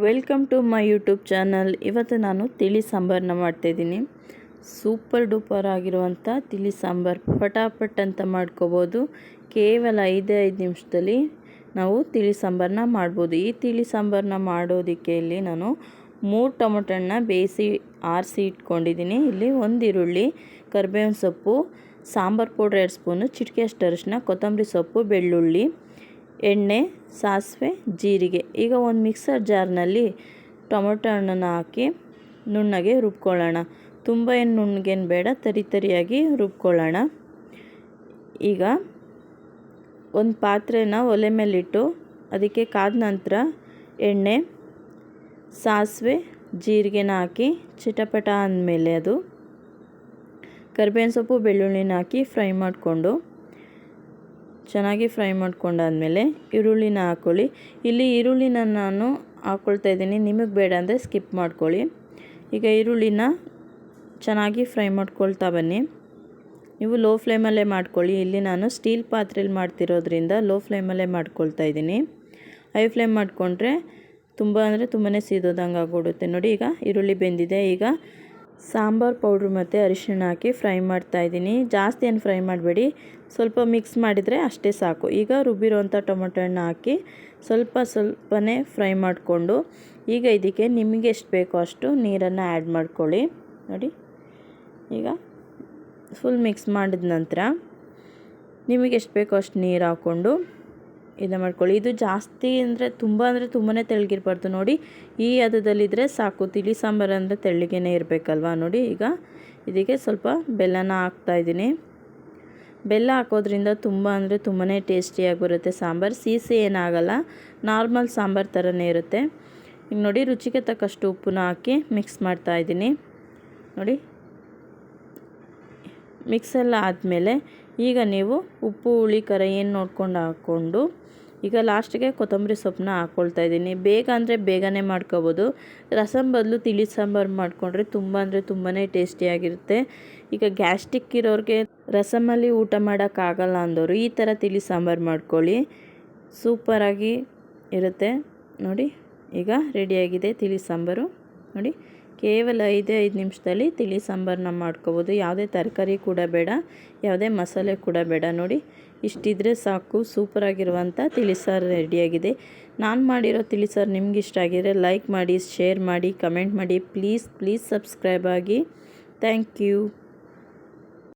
Welcome to my YouTube channel. ಇವತ್ತು ನಾನು ತಿಳಿ ಸಾಂಬಾರನ್ನ ಮಾಡ್ತಾಯಿದ್ದೀನಿ. ಸೂಪರ್ ಡೂಪರ್ ಆಗಿರುವಂಥ ತಿಳಿ ಸಾಂಬಾರು ಫಟಾಫಟ್ ಅಂತ ಮಾಡ್ಕೋಬೋದು. ಕೇವಲ 5 ನಿಮಿಷದಲ್ಲಿ ನಾವು ತಿಳಿ ಸಾಂಬಾರನ್ನ ಮಾಡ್ಬೋದು. ಈ ತಿಳಿ ಸಾಂಬಾರನ್ನ ಮಾಡೋದಕ್ಕೆ ಇಲ್ಲಿ ನಾನು 3 ಟೊಮೊಟೊ ಹಣ್ಣನ್ನ ಬೇಯಿಸಿ ಆರಿಸಿ ಇಟ್ಕೊಂಡಿದ್ದೀನಿ. ಇಲ್ಲಿ 1 ಈರುಳ್ಳಿ, ಕರಿಬೇವಿನ ಸೊಪ್ಪು, ಸಾಂಬಾರು ಪೌಡ್ರ್ 2 ಸ್ಪೂನು, ಚಿಟಿಕೆಯಷ್ಟು ಅರಿಶಿನ, ಕೊತ್ತಂಬರಿ ಸೊಪ್ಪು, ಬೆಳ್ಳುಳ್ಳಿ, ಎಣ್ಣೆ, ಸಾಸಿವೆ, ಜೀರಿಗೆ. ಈಗ ಒಂದು ಮಿಕ್ಸರ್ ಜಾರ್ನಲ್ಲಿ ಟೊಮೊಟೊ ಹಣ್ಣನ್ನು ಹಾಕಿ ನುಣ್ಣಗೆ ರುಬ್ಕೊಳ್ಳೋಣ. ತುಂಬ ಏನು ನುಣ್ಣಗೇನು ಬೇಡ, ತರಿಯಾಗಿ ರುಬ್ಕೊಳ್ಳೋಣ. ಈಗ ಒಂದು ಪಾತ್ರೆನ ಒಲೆ ಮೇಲಿಟ್ಟು ಅದಕ್ಕೆ ಕಾದ ನಂತರ ಎಣ್ಣೆ, ಸಾಸಿವೆ, ಜೀರಿಗೆನ ಹಾಕಿ ಚಿಟಪಟ ಅಂದಮೇಲೆ ಅದು ಕರಿಬೇವಿನ ಸೊಪ್ಪು, ಬೆಳ್ಳುಳ್ಳಿನ ಹಾಕಿ ಫ್ರೈ ಮಾಡಿಕೊಂಡು ಚೆನ್ನಾಗಿ ಫ್ರೈ ಮಾಡ್ಕೊಂಡಾದಮೇಲೆ ಈರುಳ್ಳಿನ ಹಾಕ್ಕೊಳ್ಳಿ. ಇಲ್ಲಿ ಈರುಳ್ಳಿನ ನಾನು ಹಾಕ್ಕೊಳ್ತಾ ಇದ್ದೀನಿ, ನಿಮಗೆ ಬೇಡ ಅಂದರೆ ಸ್ಕಿಪ್ ಮಾಡ್ಕೊಳ್ಳಿ. ಈಗ ಈರುಳ್ಳಿನ ಚೆನ್ನಾಗಿ ಫ್ರೈ ಮಾಡ್ಕೊಳ್ತಾ ಬನ್ನಿ. ನೀವು ಲೋ ಫ್ಲೇಮಲ್ಲೇ ಮಾಡ್ಕೊಳ್ಳಿ. ಇಲ್ಲಿ ನಾನು ಸ್ಟೀಲ್ ಪಾತ್ರೆಯಲ್ಲಿ ಮಾಡ್ತಿರೋದ್ರಿಂದ ಲೋ ಫ್ಲೇಮಲ್ಲೇ ಮಾಡ್ಕೊಳ್ತಾ ಇದ್ದೀನಿ. ಹೈ ಫ್ಲೇಮ್ ಮಾಡಿಕೊಂಡ್ರೆ ತುಂಬ ಅಂದರೆ ತುಂಬಾ ಸೀದೋದಂಗೆ ಆಗ್ಬಿಡುತ್ತೆ. ನೋಡಿ, ಈಗ ಈರುಳ್ಳಿ ಬೆಂದಿದೆ. ಈಗ ಸಾಂಬಾರು ಪೌಡ್ರು ಮತ್ತು ಅರಿಶಿಣ ಹಾಕಿ ಫ್ರೈ ಮಾಡ್ತಾಯಿದ್ದೀನಿ. ಜಾಸ್ತಿ ಏನು ಫ್ರೈ ಮಾಡಬೇಡಿ, ಸ್ವಲ್ಪ ಮಿಕ್ಸ್ ಮಾಡಿದರೆ ಅಷ್ಟೇ ಸಾಕು. ಈಗ ರುಬ್ಬಿರೋವಂಥ ಟೊಮೊಟೊ ಹಣ್ಣು ಹಾಕಿ ಸ್ವಲ್ಪನೇ ಫ್ರೈ ಮಾಡಿಕೊಂಡು ಈಗ ಇದಕ್ಕೆ ನಿಮಗೆ ಎಷ್ಟು ಬೇಕೋ ಅಷ್ಟು ನೀರನ್ನು ಆ್ಯಡ್ ಮಾಡ್ಕೊಳ್ಳಿ. ನೋಡಿ, ಈಗ ಫುಲ್ ಮಿಕ್ಸ್ ಮಾಡಿದ ನಂತರ ನಿಮಗೆ ಎಷ್ಟು ಬೇಕೋ ಅಷ್ಟು ನೀರು ಹಾಕ್ಕೊಂಡು ಇದು ಮಾಡ್ಕೊಳ್ಳಿ. ಇದು ಜಾಸ್ತಿ ಅಂದರೆ ತುಂಬಾ ತೆಳ್ಳಗಿರಬಾರ್ದು. ನೋಡಿ, ಈ ಹದದಲ್ಲಿದ್ದರೆ ಸಾಕು. ತಿಳಿ ಸಾಂಬಾರು ಅಂದರೆ ತೆಳ್ಳಗೇ ಇರಬೇಕಲ್ವ. ನೋಡಿ, ಈಗ ಇದಕ್ಕೆ ಸ್ವಲ್ಪ ಬೆಲ್ಲನ ಹಾಕ್ತಾಯಿದ್ದೀನಿ. ಬೆಲ್ಲ ಹಾಕೋದ್ರಿಂದ ತುಂಬಾ ಟೇಸ್ಟಿಯಾಗಿ ಬರುತ್ತೆ ಸಾಂಬಾರು. ಸಿಹಿ ಏನಾಗಲ್ಲ, ನಾರ್ಮಲ್ ಸಾಂಬಾರು ಥರನೇ ಇರುತ್ತೆ. ಈಗ ನೋಡಿ, ರುಚಿಗೆ ತಕ್ಕಷ್ಟು ಉಪ್ಪನ್ನ ಹಾಕಿ ಮಿಕ್ಸ್ ಮಾಡ್ತಾಯಿದ್ದೀನಿ. ನೋಡಿ, ಮಿಕ್ಸೆಲ್ಲ ಆದಮೇಲೆ ಈಗ ನೀವು ಉಪ್ಪು, ಹುಳಿ, ಖಾರ ಏನು ನೋಡ್ಕೊಂಡು ಹಾಕ್ಕೊಂಡು ಈಗ ಲಾಸ್ಟಿಗೆ ಕೊತ್ತಂಬರಿ ಸೊಪ್ಪನ್ನ ಹಾಕ್ಕೊಳ್ತಾ ಇದ್ದೀನಿ. ಬೇಗ ಅಂದರೆ ಬೇಗನೆ ಮಾಡ್ಕೋಬೋದು. ರಸಮ್ ಬದಲು ತಿಳಿ ಸಾಂಬಾರು ಮಾಡಿಕೊಂಡ್ರೆ ತುಂಬಾ ಟೇಸ್ಟಿಯಾಗಿರುತ್ತೆ. ಈಗ ಗ್ಯಾಸ್ಟ್ರಿಕ್ ಇರೋರಿಗೆ ರಸಮಲ್ಲಿ ಊಟ ಮಾಡೋಕ್ಕಾಗಲ್ಲ ಅಂದವರು ಈ ಥರ ತಿಳಿ ಸಾಂಬಾರು ಮಾಡ್ಕೊಳ್ಳಿ, ಸೂಪರಾಗಿ ಇರುತ್ತೆ. ನೋಡಿ, ಈಗ ರೆಡಿಯಾಗಿದೆ ತಿಳಿ ಸಾಂಬಾರು. ನೋಡಿ, ಕೇವಲ 5 ನಿಮಿಷದಲ್ಲಿ ತಿಳಿ ಸಾಂಬಾರನ್ನ ಮಾಡ್ಕೋಬೋದು. ಯಾವುದೇ ತರಕಾರಿ ಕೂಡ ಬೇಡ, ಯಾವುದೇ ಮಸಾಲೆ ಕೂಡ ಬೇಡ. ನೋಡಿ, ಇಷ್ಟಿದ್ರೆ ಸಾಕು. ಸೂಪರಾಗಿರುವಂಥ ತಿಳಿ ಸಾರು ರೆಡಿಯಾಗಿದೆ. ನಾನು ಮಾಡಿರೋ ತಿಳಿ ಸಾರು ನಿಮ್ಗೆ ಇಷ್ಟ ಆಗಿದ್ರೆ ಲೈಕ್ ಮಾಡಿ, ಶೇರ್ ಮಾಡಿ, ಕಮೆಂಟ್ ಮಾಡಿ. ಪ್ಲೀಸ್ ಸಬ್ಸ್ಕ್ರೈಬ್ ಆಗಿ. Thank you.